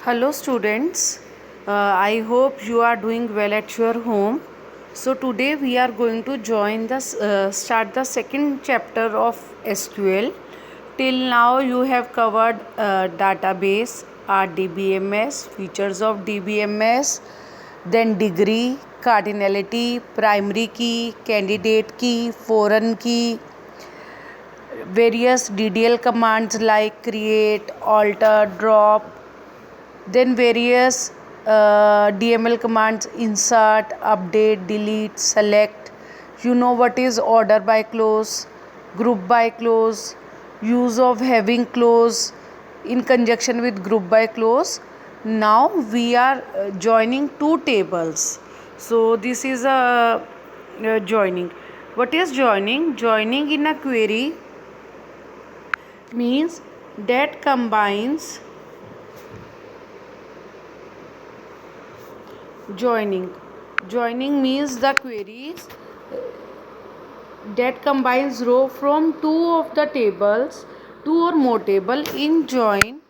Hello students, I hope you are doing well at your home. So today we are going to start the second chapter of SQL. Till now you have covered database, RDBMS, features of DBMS, then degree, cardinality, primary key, candidate key, foreign key, various DDL commands like create, alter, drop, then various DML commands insert, update, delete, select. You know what is order by clause, group by clause, use of having clause in conjunction with group by clause. Now we are joining two tables. So this is a joining. What is joining? Joining in a query means that combines joining means the queries that combines row from two of the tables, two or more table in join.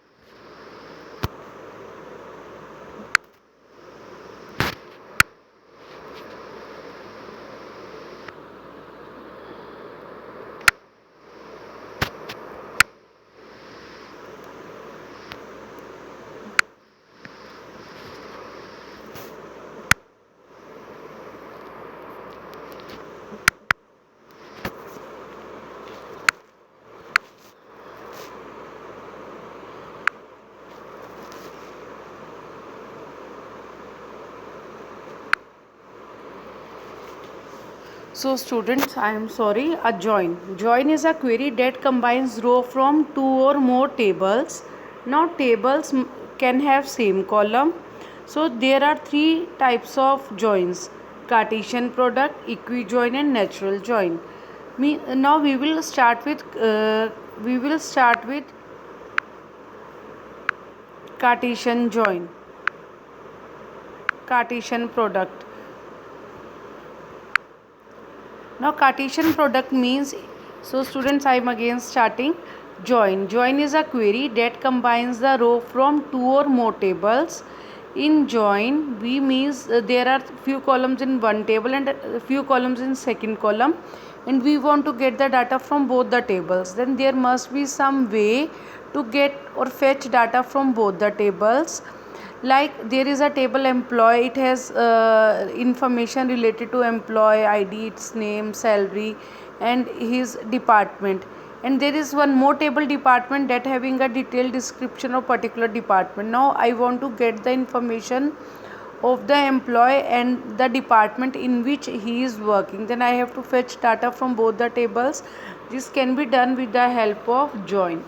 So students, I am sorry, a join. Join is a query that combines row from two or more tables. Now tables can have same column. So there are three types of joins: Cartesian product, equijoin and natural join. Now we will start with Cartesian join, Cartesian product. Now Cartesian product means, so students, I am again starting join. Join is a query that combines the row from two or more tables. In join, we means there are few columns in one table and a few columns in second column, and we want to get the data from both the tables. Then there must be some way to get or fetch data from both the tables. Like there is a table employee, it has information related to employee ID, its name, salary and his department, and there is one more table department that having a detailed description of particular department. Now I want to get the information of the employee and the department in which he is working, then I have to fetch data from both the tables. This can be done with the help of join.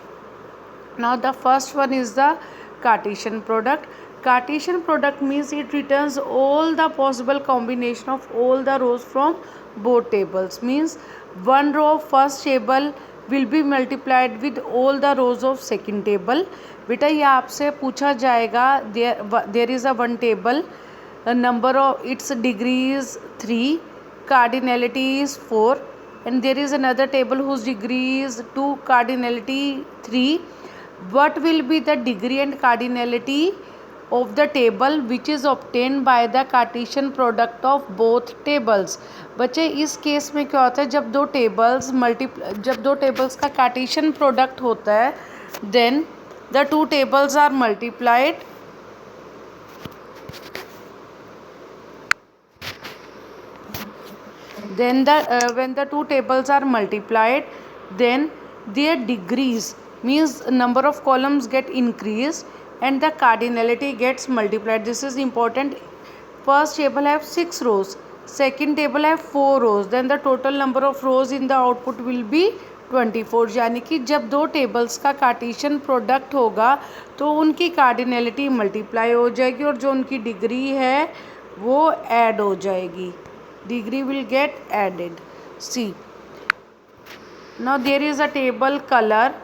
Now the first one is the Cartesian product. Cartesian product means it returns all the possible combination of all the rows from both tables. Means one row of first table will be multiplied with all the rows of second table. बेटा ये आपसे पूछा जाएगा, there is a one table, a number of its degree is 3, cardinality is 4, and there is another table whose degree is 2, cardinality 3. What will be the degree and cardinality of the table which is obtained by the Cartesian product of both tables? बच्चे इस case में क्या होता है, जब दो tables का Cartesian product होता है, then the two tables are multiplied. Then when the two tables are multiplied, then their degrees means number of columns get increased and the cardinality gets multiplied. This is important. First table have 6 rows, second table have 4 rows, then the total number of rows in the output will be 24. यानी कि जब दो tables का Cartesian product होगा तो उनकी cardinality multiply हो जाएगी और जो उनकी डिग्री है वो ऐड हो जाएगी. Degree will get added. See, now there is a table color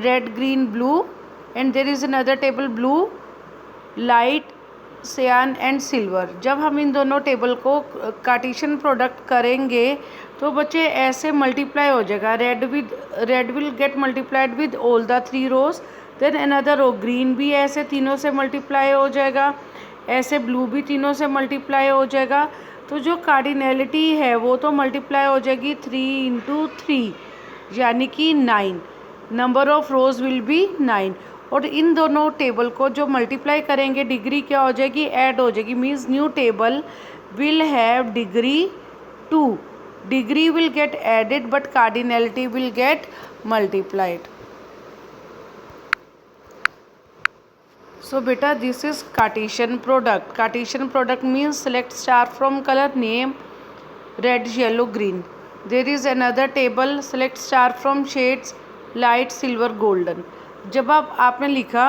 red, green, blue, and there is another table blue, light, cyan and silver. जब हम इन दोनों टेबल को कार्टेशियन प्रोडक्ट करेंगे तो बच्चे ऐसे मल्टीप्लाई हो जाएगा. Red will get multiplied with all the 3 rows, then another row green भी ऐसे तीनों से मल्टीप्लाई हो जाएगा, ऐसे ब्लू भी तीनों से मल्टीप्लाई हो जाएगा। तो जो कार्डिनैलिटी है वो तो मल्टीप्लाई हो जाएगी 3 इंटू 3 यानी कि 9, number of rose will be 9। और इन दोनों टेबल को जो मल्टीप्लाई करेंगे डिग्री क्या हो जाएगी, ऐड हो जाएगी, means new table will have degree 2, degree will get added but cardinality will get multiplied. So beta, this is Cartesian product. Cartesian product means select star from color name red, yellow, green. There is another table, select star from shades light, silver, golden. जब आपने लिखा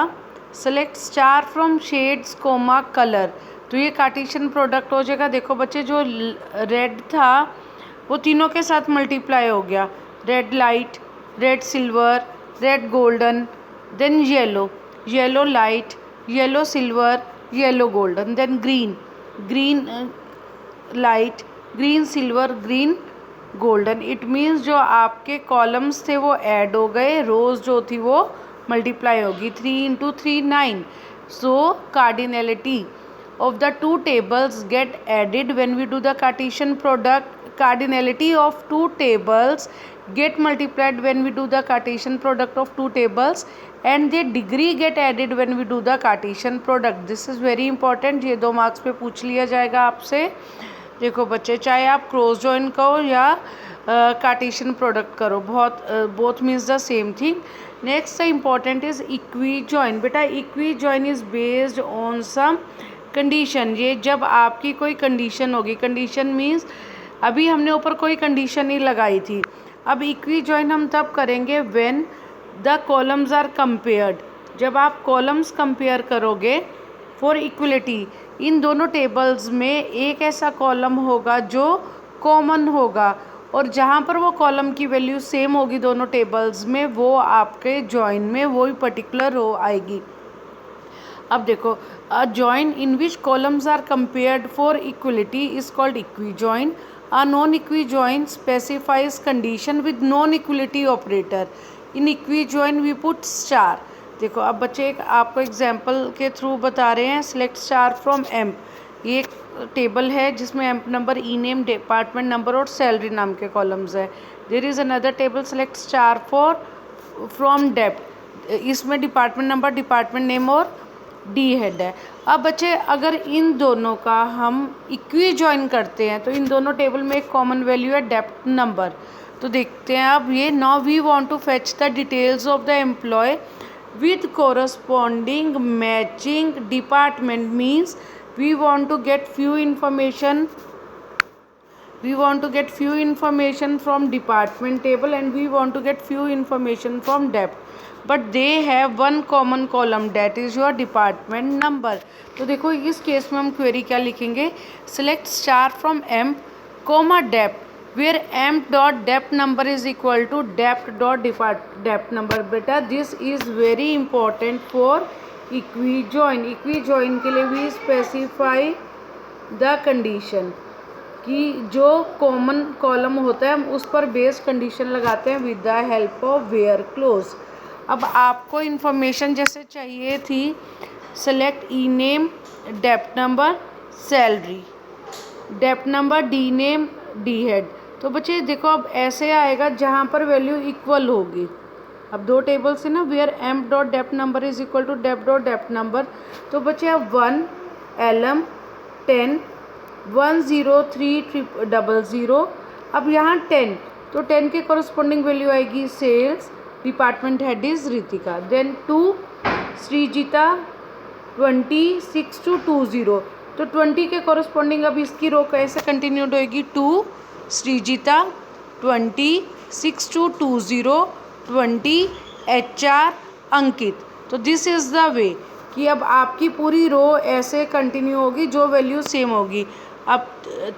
select star from shades comma color, तो ये Cartesian product हो जाएगा। देखो बच्चे, जो रेड था वो तीनों के साथ मल्टीप्लाई हो गया, red light, red silver, red golden, then yellow, yellow light, yellow silver, yellow golden, then green, green light, green silver, green golden. It means जो आपके कॉलम्स थे वो ऐड हो गए, रोज जो थी वो मल्टीप्लाई होगी, 3 into 3 9। So cardinality of the two tables get added when we do the Cartesian product. Cardinality of two tables get multiplied when we do the Cartesian product of two tables, and their degree get added when we do the Cartesian product. This is very important. ये 2 marks पे पूछ लिया जाएगा आपसे। देखो बच्चे, चाहे आप क्रॉस जॉइन करो या कार्टेशियन प्रोडक्ट करो, both means the same thing. Next important is equi join. बेटा equi join is based on some condition. ये जब आपकी कोई कंडीशन होगी, कंडीशन मीन्स अभी हमने ऊपर कोई कंडीशन ही लगाई थी। अब इक्वी जॉइन हम तब करेंगे when the columns are compared, जब आप कॉलम्स कंपेयर करोगे फॉर इक्वलिटी। इन दोनों टेबल्स में एक ऐसा कॉलम होगा जो कॉमन होगा, और जहाँ पर वो कॉलम की वैल्यू सेम होगी दोनों टेबल्स में, वो आपके जॉइन में वही पर्टिकुलर रो आएगी। अब देखो, a join in which columns are compared for equality is called equi join. A non equi join specifies condition with non equality operator. In equi join we put star. देखो अब बच्चे एक आपको एग्जाम्पल के through बता रहे हैं। Select star from amp, ये एक टेबल है जिसमें emp number, e name, department number और सैलरी नाम के कॉलम्स है। There is another table select star for from dept, इसमें डिपार्टमेंट नंबर, डिपार्टमेंट नेम और डी हेड है। अब बच्चे अगर इन दोनों का हम इक्वी जॉइन करते हैं तो इन दोनों टेबल में एक कॉमन वैल्यू है डेप्थ नंबर। तो देखते हैं अब ये। Now we want to fetch the details of the employ with corresponding matching department, means we want to get few information from department table and we want to get few information from depth, but they have one common column, that is your department number। तो देखो इस case में हम query क्या लिखेंगे, select star from m comma depth where m dot depth number is equal to depth dot depth number। बेटा this is very important for equi join। equi join के लिए भी specify the condition कि जो common column होता है हम उस पर बेस कंडीशन लगाते हैं with the help of where clause. अब आपको इन्फॉर्मेशन जैसे चाहिए थी, select E name, dept number, salary, dept number, D name, D head. तो बच्चे देखो अब ऐसे आएगा जहाँ पर वैल्यू इक्वल होगी। अब 2 टेबल्स है ना, where M dot dept number is equal to dept dot dept number. तो बच्चे अब 1 LM 10 10300। अब यहाँ 10, तो 10 के कॉरस्पॉन्डिंग वैल्यू आएगी sales, department head is Ritika. Then 2 Srijita 26-20। तो 20 के कॉरस्पॉन्डिंग अब इसकी रो कैसे कंटिन्यूड होएगी, 2 श्रीजिता 26-20 20 HR अंकित। तो दिस इज़ द वे कि अब आपकी पूरी रो ऐसे कंटिन्यू होगी जो वैल्यू सेम होगी। अब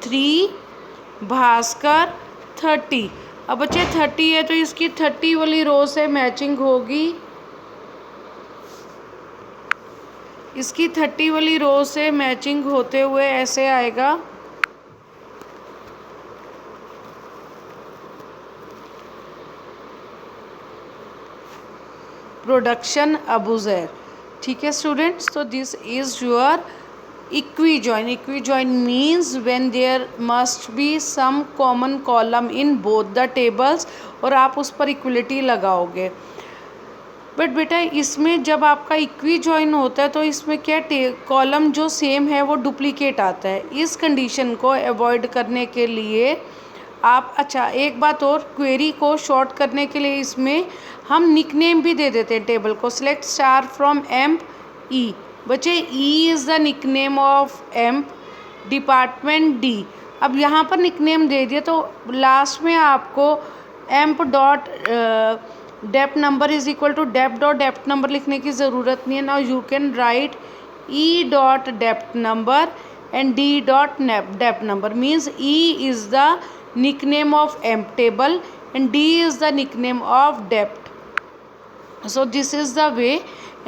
3 भास्कर 30। अब बच्चे 30 है तो इसकी 30 वाली रो से मैचिंग होगी, इसकी 30 वाली रो से मैचिंग होते हुए ऐसे आएगा। प्रोडक्शन अबूज़र। ठीक है स्टूडेंट्स, तो this is your equijoin. Equijoin means when there must be some common column in both the tables और आप उस पर इक्वलिटी लगाओगे। बट बेटा इसमें जब आपका इक्विजॉइन होता है तो इसमें क्या कॉलम जो सेम है वो डुप्लीकेट आता है। इस कंडीशन को अवॉइड करने के लिए आप, अच्छा एक बात और, क्वेरी को शॉर्ट करने के लिए इसमें हम निकनेम भी दे देते हैं टेबल को। Select star from emp E. बच्चे E is the nickname of emp, department D. अब यहाँ पर निकनेम दे दिया तो लास्ट में आपको emp dot dept number is equal to dept dot dept number लिखने की ज़रूरत नहीं है। Now you can write e dot dept number and d dot dept number. Means e is the nickname of emp table and D is the nickname of depth. So this is the way.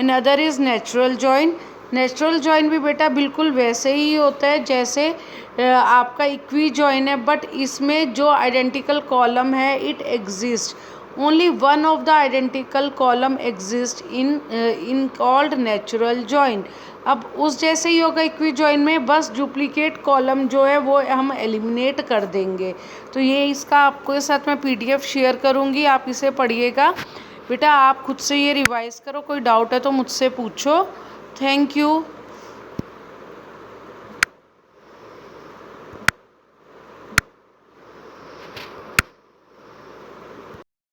Another is natural join. Natural join भी बेटा बिल्कुल वैसे ही होता है जैसे आपका equi join है, but इसमें जो आइडेंटिकल कॉलम है it exist, only one of the identical column exist in called natural join. अब उस जैसे ही होगा इक्वी जॉइन में, बस डुप्लीकेट कॉलम जो है वो हम एलिमिनेट कर देंगे। तो ये इसका आपको साथ में PDF शेयर करूँगी, आप इसे पढ़िएगा बेटा। आप खुद से ये रिवाइज़ करो, कोई डाउट है तो मुझसे पूछो। Thank you.